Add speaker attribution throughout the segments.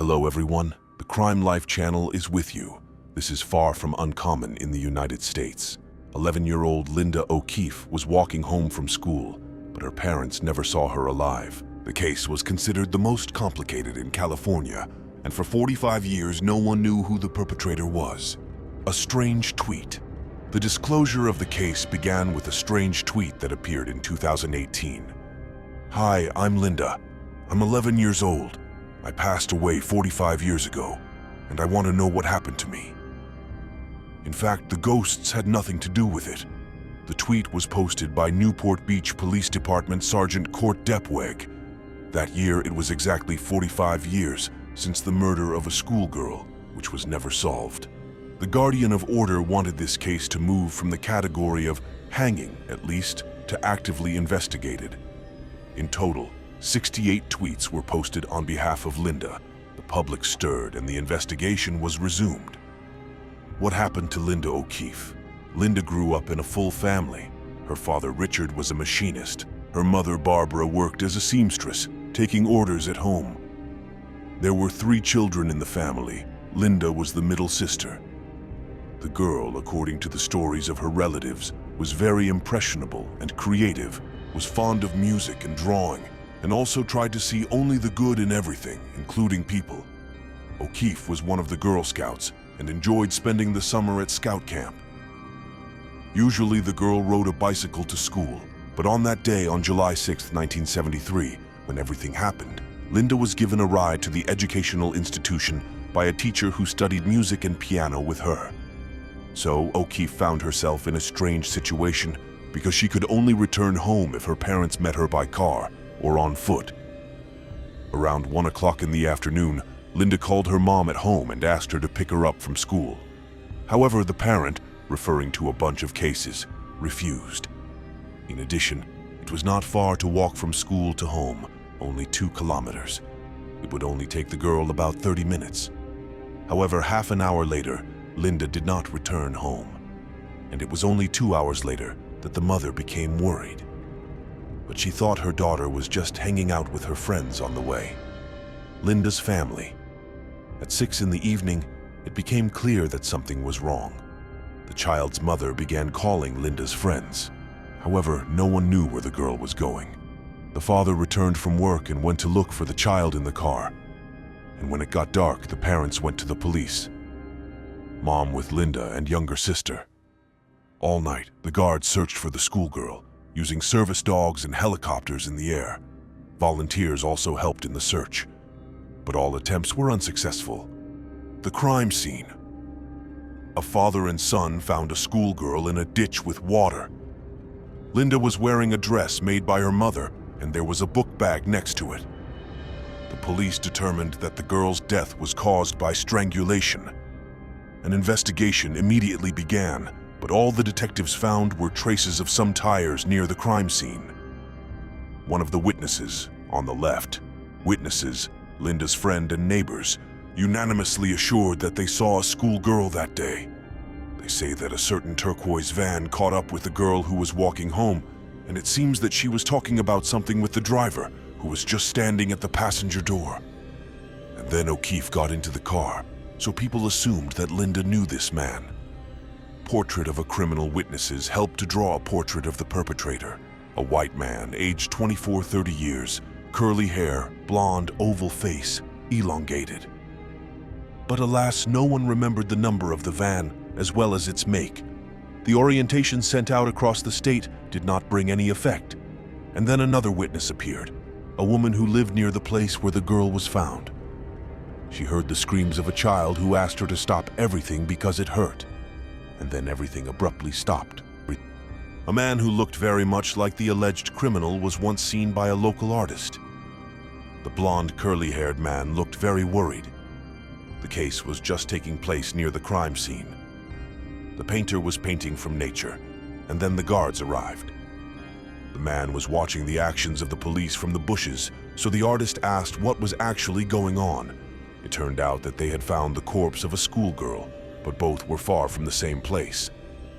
Speaker 1: Hello everyone, the Crime Life channel is with you. This is far from uncommon in the United States. 11-year-old Linda O'Keefe was walking home from school, but her parents never saw her alive. The case was considered the most complicated in California, and for 45 years no one knew who the perpetrator was. A strange tweet. The disclosure of the case began with a strange tweet that appeared in 2018. Hi, I'm Linda. I'm 11 years old. I passed away 45 years ago, and I want to know what happened to me. In fact, the ghosts had nothing to do with it. The tweet was posted by Newport Beach Police Department Sergeant Court Depweg. That year, it was exactly 45 years since the murder of a schoolgirl, which was never solved. The Guardian of Order wanted this case to move from the category of hanging, at least, to actively investigated. In total, 68 tweets were posted on behalf of Linda. The public stirred and the investigation was resumed. What happened to Linda O'Keefe? Linda grew up in a full family. Her father Richard was a machinist. Her mother Barbara worked as a seamstress, taking orders at home. There were 3 children in the family. Linda was the middle sister. The girl, according to the stories of her relatives, was very impressionable and creative, was fond of music and drawing, and also tried to see only the good in everything, including people. O'Keefe was one of the Girl Scouts and enjoyed spending the summer at scout camp. Usually the girl rode a bicycle to school, but on that day, on July 6, 1973, when everything happened, Linda was given a ride to the educational institution by a teacher who studied music and piano with her. So O'Keefe found herself in a strange situation because she could only return home if her parents met her by car or on foot. Around 1 o'clock in the afternoon, Linda called her mom at home and asked her to pick her up from school. However, the parent, referring to a bunch of cases, refused. In addition, it was not far to walk from school to home, only 2 kilometers. It would only take the girl about 30 minutes. However, half an hour later, Linda did not return home. And it was only 2 hours later that the mother became worried. But she thought her daughter was just hanging out with her friends on the way. Linda's family. At 6 in the evening, it became clear that something was wrong. The child's mother began calling Linda's friends. However, no one knew where the girl was going. The father returned from work and went to look for the child in the car. And when it got dark, the parents went to the police. Mom with Linda and younger sister. All night, the guards searched for the schoolgirl, using service dogs and helicopters in the air. Volunteers also helped in the search, but all attempts were unsuccessful. The crime scene. A father and son found a schoolgirl in a ditch with water. Linda was wearing a dress made by her mother, and there was a book bag next to it. The police determined that the girl's death was caused by strangulation. An investigation immediately began, but all the detectives found were traces of some tires near the crime scene. One of the witnesses, on the left, witnesses, Linda's friend and neighbors, unanimously assured that they saw a schoolgirl that day. They say that a certain turquoise van caught up with the girl who was walking home, and it seems that she was talking about something with the driver, who was just standing at the passenger door. And then O'Keefe got into the car, so people assumed that Linda knew this man. Portrait of a criminal witnesses helped to draw a portrait of the perpetrator. A white man, aged 24-30 years, curly hair, blonde, oval face, elongated. But alas, no one remembered the number of the van, as well as its make. The orientation sent out across the state did not bring any effect. And then another witness appeared, a woman who lived near the place where the girl was found. She heard the screams of a child who asked her to stop everything because it hurt. And then everything abruptly stopped. A man who looked very much like the alleged criminal was once seen by a local artist. The blonde, curly-haired man looked very worried. The case was just taking place near the crime scene. The painter was painting from nature, and then the guards arrived. The man was watching the actions of the police from the bushes, so the artist asked what was actually going on. It turned out that they had found the corpse of a schoolgirl, but both were far from the same place.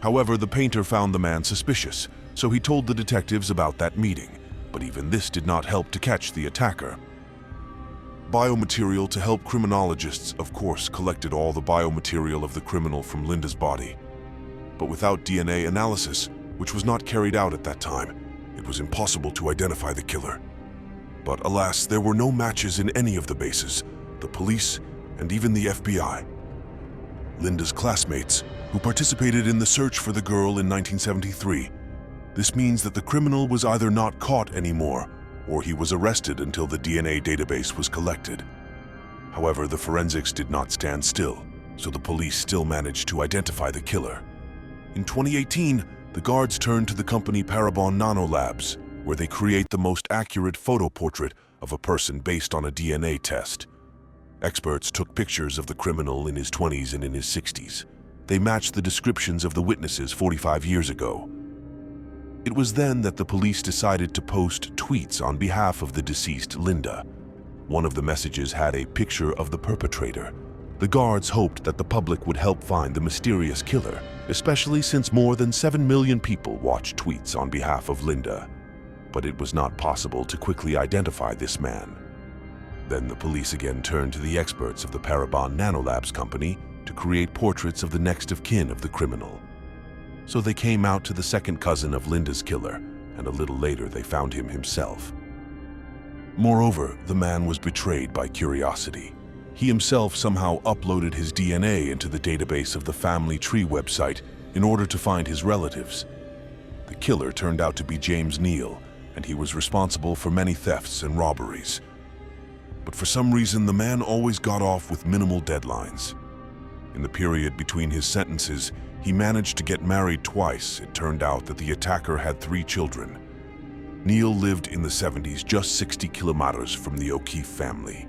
Speaker 1: However, the painter found the man suspicious, so he told the detectives about that meeting, but even this did not help to catch the attacker. biomaterial to help criminologists, of course, collected all the biomaterial of the criminal from Linda's body. But without DNA analysis, which was not carried out at that time, it was impossible to identify the killer. But alas, there were no matches in any of the bases, the police, and even the FBI. Linda's classmates, who participated in the search for the girl in 1973. This means that the criminal was either not caught anymore, or he was arrested until the DNA database was collected. However, the forensics did not stand still, so the police still managed to identify the killer. In 2018, the guards turned to the company Parabon Nanolabs, where they create the most accurate photo portrait of a person based on a DNA test. Experts took pictures of the criminal in his 20s and in his 60s. They matched the descriptions of the witnesses 45 years ago. It was then that the police decided to post tweets on behalf of the deceased Linda. One of the messages had a picture of the perpetrator. The guards hoped that the public would help find the mysterious killer, especially since more than 7 million people watched tweets on behalf of Linda. But it was not possible to quickly identify this man. Then the police again turned to the experts of the Parabon Nanolabs company to create portraits of the next of kin of the criminal. So they came out to the second cousin of Linda's killer, and a little later they found him himself. Moreover, the man was betrayed by curiosity. He himself somehow uploaded his DNA into the database of the Family Tree website in order to find his relatives. The killer turned out to be James Neal, and he was responsible for many thefts and robberies. But for some reason, the man always got off with minimal deadlines. In the period between his sentences, he managed to get married twice. It turned out that the attacker had 3 children. Neal lived in the 70s, just 60 kilometers from the O'Keefe family.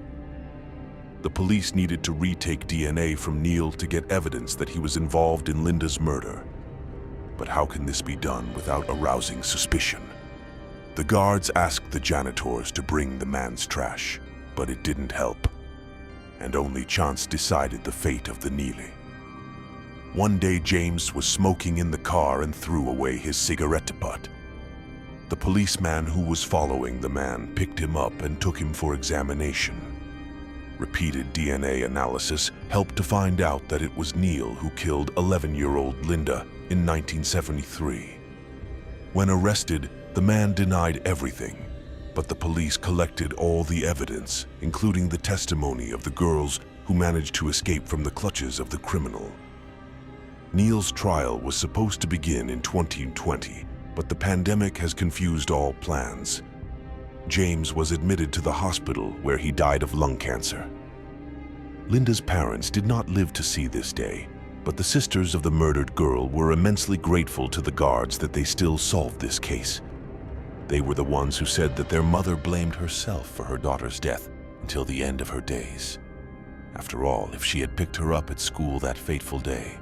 Speaker 1: The police needed to retake DNA from Neal to get evidence that he was involved in Linda's murder. But how can this be done without arousing suspicion? The guards asked the janitors to bring the man's trash, but it didn't help. And only chance decided the fate of the Neely. One day, James was smoking in the car and threw away his cigarette butt. The policeman who was following the man picked him up and took him for examination. Repeated DNA analysis helped to find out that it was Neal who killed 11-year-old Linda in 1973. When arrested, the man denied everything, but the police collected all the evidence, including the testimony of the girls who managed to escape from the clutches of the criminal. Neal's trial was supposed to begin in 2020, but the pandemic has confused all plans. James was admitted to the hospital where he died of lung cancer. Linda's parents did not live to see this day, but the sisters of the murdered girl were immensely grateful to the guards that they still solved this case. They were the ones who said that their mother blamed herself for her daughter's death until the end of her days. After all, if she had picked her up at school that fateful day,